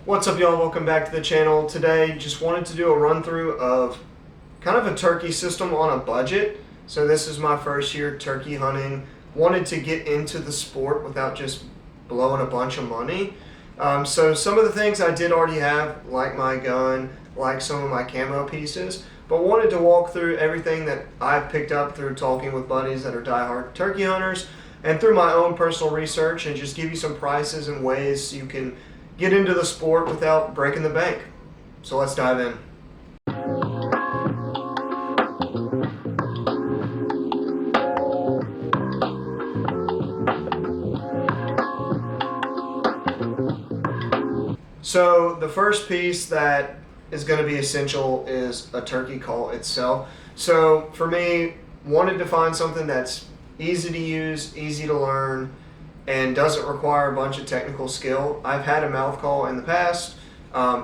What's up, y'all? Welcome back to the channel. Today, just wanted to do a run through of kind of a turkey system on a budget. So this is my first year turkey hunting. Wanted to get into the sport without just blowing a bunch of money. So some of the things I did already have, like my gun, like some of my camo pieces, but wanted to walk through everything that I've picked up through talking with buddies that are diehard turkey hunters and through my own personal research, and just give you some prices and ways you can get into the sport without breaking the bank. So let's dive in. So the first piece that is going to be essential is a turkey call itself. So for me, wanted to find something that's easy to use, easy to learn, and doesn't require a bunch of technical skill. I've had a mouth call in the past,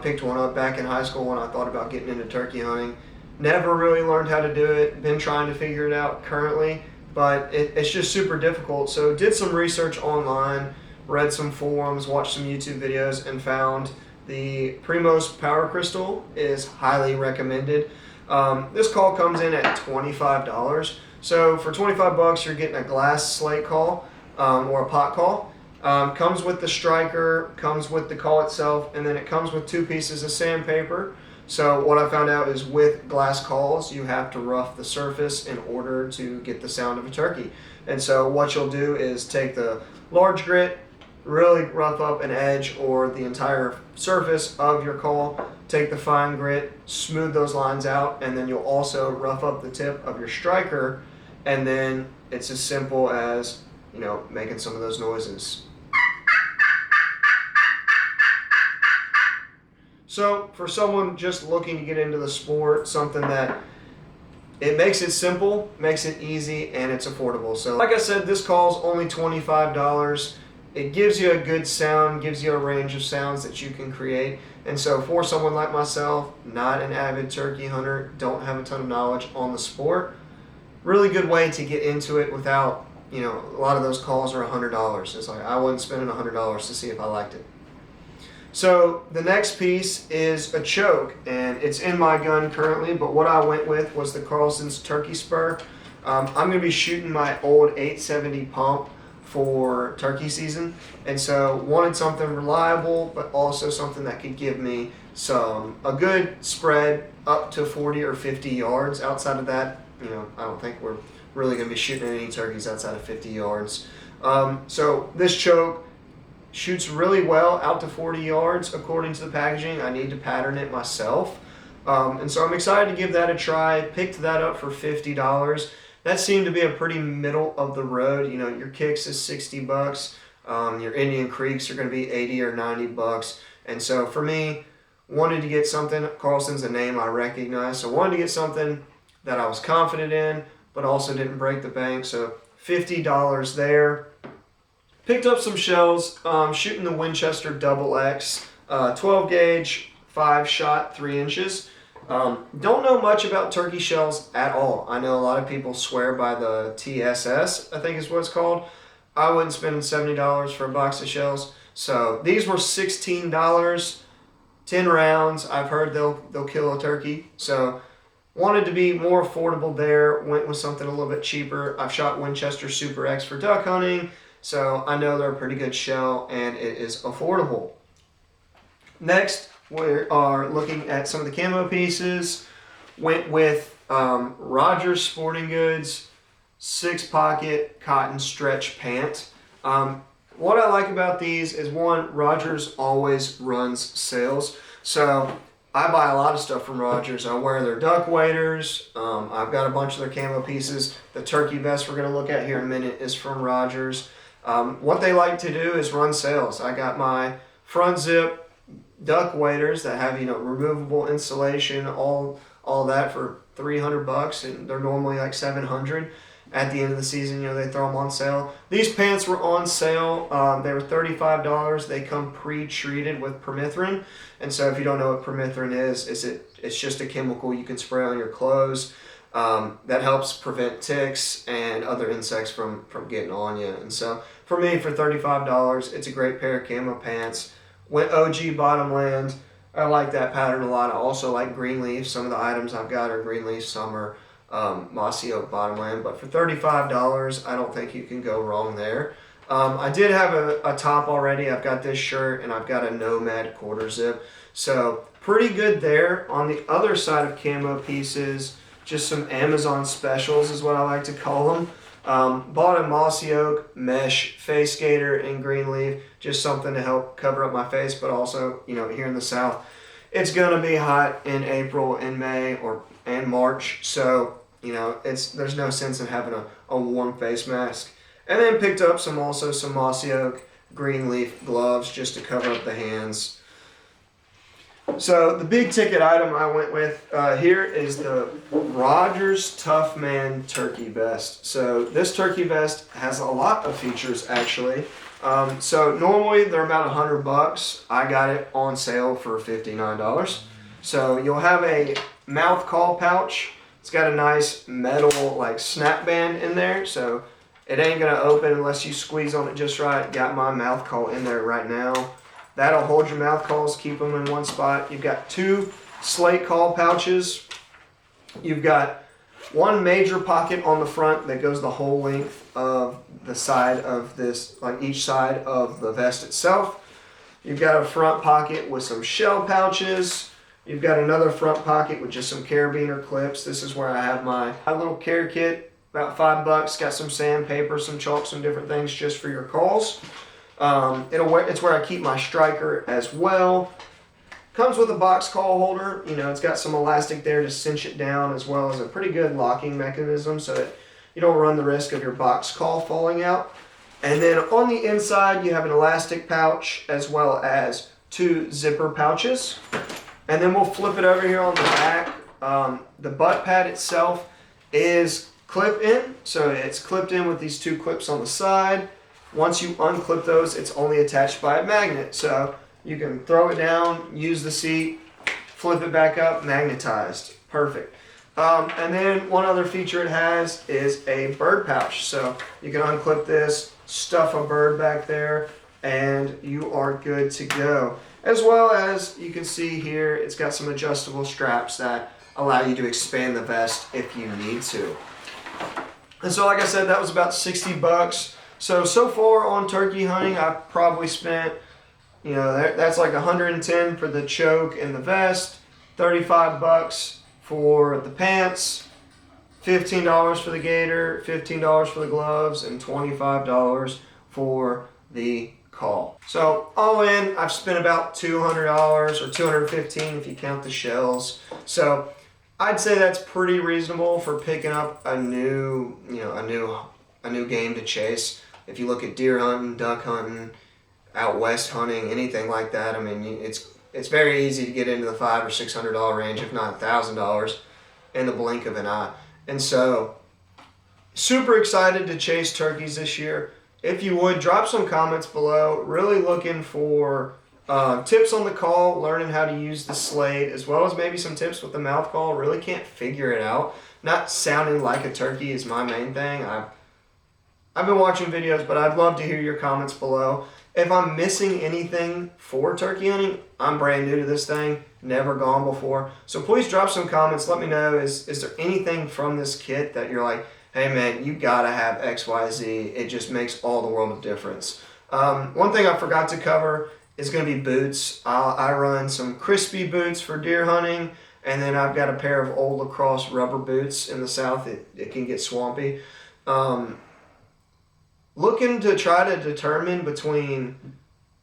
picked one up back in high school when I thought about getting into turkey hunting. Never really learned how to do it, been trying to figure it out currently, but it's just super difficult. So did some research online, read some forums, watched some YouTube videos, and found the Primos Power Crystal is highly recommended. This call comes in at $25. So for 25 bucks, you're getting a glass slate call, or a pot call. Comes with the striker, comes with the call itself, and then it comes with 2 pieces of sandpaper. So what I found out is with glass calls, you have to rough the surface in order to get the sound of a turkey. And so what you'll do is take the large grit, really rough up an edge or the entire surface of your call, take the fine grit, smooth those lines out, and then you'll also rough up the tip of your striker, and then it's as simple as, you know, making some of those noises. So for someone just looking to get into the sport, something that it makes it simple, makes it easy, and it's affordable. So like I said, this call's only $25. It gives you a good sound, gives you a range of sounds that you can create. And so for someone like myself, not an avid turkey hunter, don't have a ton of knowledge on the sport, really good way to get into it without, you know, a lot of those calls are $100. It's like I wasn't spending $100 to see if I liked it. So the next piece is a choke, and it's in my gun currently, but what I went with was the Carlson's Turkey Spur. I'm going to be shooting my old 870 pump for turkey season, and so wanted something reliable, but also something that could give me a good spread up to 40 or 50 yards. Outside of that, you know, I don't think we're really going to be shooting any turkeys outside of 50 yards. So this choke shoots really well out to 40 yards according to the packaging. I need to pattern it myself. And so I'm excited to give that a try. Picked that up for $50. That seemed to be a pretty middle of the road. You know, your kicks is 60 bucks. Your Indian Creeks are going to be 80 or 90 bucks. And so for me, wanted to get something. Carlson's a name I recognize. So wanted to get something that I was confident in, but also didn't break the bank. So $50 there. Picked up some shells, shooting the Winchester Double X, 12 gauge, 5-shot, 3 inches. Don't know much about turkey shells at all. I know a lot of people swear by the TSS, I think is what it's called. I wouldn't spend $70 for a box of shells. So these were $16, 10 rounds. I've heard they'll kill a turkey. So wanted to be more affordable there, went with something a little bit cheaper. I've shot Winchester Super X for duck hunting, so I know they're a pretty good shell and it is affordable. Next, we are looking at some of the camo pieces. Went with Rogers Sporting Goods 6-pocket cotton stretch pant. What I like about these is, one, Rogers always runs sales. So I buy a lot of stuff from Rogers. I wear their duck waders. I've got a bunch of their camo pieces. The turkey vest we're going to look at here in a minute is from Rogers. What they like to do is run sales. I got my front zip duck waders that have, you know, removable insulation, all that for 300 bucks, and they're normally like 700. At the end of the season, you know, they throw them on sale. These pants were on sale. They were $35. They come pre-treated with permethrin. And so if you don't know what permethrin is, it's just a chemical you can spray on your clothes that helps prevent ticks and other insects from getting on you. And so for me, for $35, it's a great pair of camo pants. Went OG Bottomland. I like that pattern a lot. I also like Greenleaf. Some of the items I've got are Greenleaf. Some are Mossy Oak Bottomland. But for $35, I don't think you can go wrong there. I did have a top already. I've got this shirt and I've got a Nomad quarter zip. So pretty good there. On the other side of camo pieces, just some Amazon specials is what I like to call them. Bought a Mossy Oak mesh face gaiter in Greenleaf, just something to help cover up my face, but also, you know, here in the South, it's gonna be hot in April and May and March, so you know there's no sense in having a warm face mask. And then picked up some Mossy Oak Greenleaf gloves just to cover up the hands. So the big ticket item I went with here is the Rogers Toughman turkey vest. So this turkey vest has a lot of features actually. So normally they're about $100. I got it on sale for $59. So you'll have a mouth call pouch. It's got a nice metal like snap band in there. So it ain't gonna open unless you squeeze on it just right. Got my mouth call in there right now. That'll hold your mouth calls, keep them in one spot. You've got 2 slate call pouches. You've got 1 major pocket on the front that goes the whole length of the side of this, like each side of the vest itself. You've got a front pocket with some shell pouches. You've got another front pocket with just some carabiner clips. This is where I have my little care kit, about $5. Got some sandpaper, some chalk, some different things just for your calls. It's where I keep my striker as well. Comes with a box call holder. You know, it's got some elastic there to cinch it down, as well as a pretty good locking mechanism so that you don't run the risk of your box call falling out. And then on the inside, you have an elastic pouch as well as 2 zipper pouches. And then we'll flip it over here on the back. The butt pad itself is clip in, so it's clipped in with these 2 clips on the side. Once you unclip those, it's only attached by a magnet. So you can throw it down, use the seat, flip it back up, magnetized. Perfect. And then one other feature it has is a bird pouch. So you can unclip this, stuff a bird back there, and you are good to go. As well as you can see here, it's got some adjustable straps that allow you to expand the vest if you need to. And so like I said, that was about $60. So far on turkey hunting, I've probably spent, you know, that's like $110 for the choke and the vest, $35 for the pants, $15 for the gaiter, $15 for the gloves, and $25 for the call. So all in, I've spent about $200 or $215 if you count the shells. So I'd say that's pretty reasonable for picking up a new game to chase. If you look at deer hunting, duck hunting, out west hunting, anything like that, I mean, it's very easy to get into the $500 or $600 range, if not $1,000, in the blink of an eye. And so, super excited to chase turkeys this year. If you would, drop some comments below. Really looking for tips on the call, learning how to use the slate, as well as maybe some tips with the mouth call. Really can't figure it out. Not sounding like a turkey is my main thing. I've been watching videos, but I'd love to hear your comments below. If I'm missing anything for turkey hunting, I'm brand new to this thing, never gone before. So please drop some comments. Let me know, is there anything from this kit that you're like, hey man, you gotta have XYZ. It just makes all the world of difference. One thing I forgot to cover is gonna be boots. I run some crispy boots for deer hunting, and then I've got a pair of old lacrosse rubber boots in the South. It can get swampy. Looking to try to determine between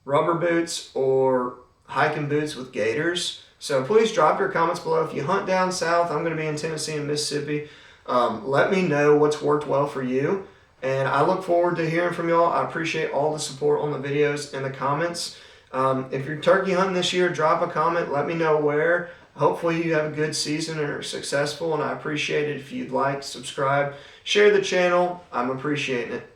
rubber boots or hiking boots with gaiters. So please drop your comments below. If you hunt down south, I'm going to be in Tennessee and Mississippi. Let me know what's worked well for you. And I look forward to hearing from y'all. I appreciate all the support on the videos and the comments. If you're turkey hunting this year, drop a comment. Let me know where. Hopefully you have a good season and are successful. And I appreciate it if you'd like, subscribe, share the channel. I'm appreciating it.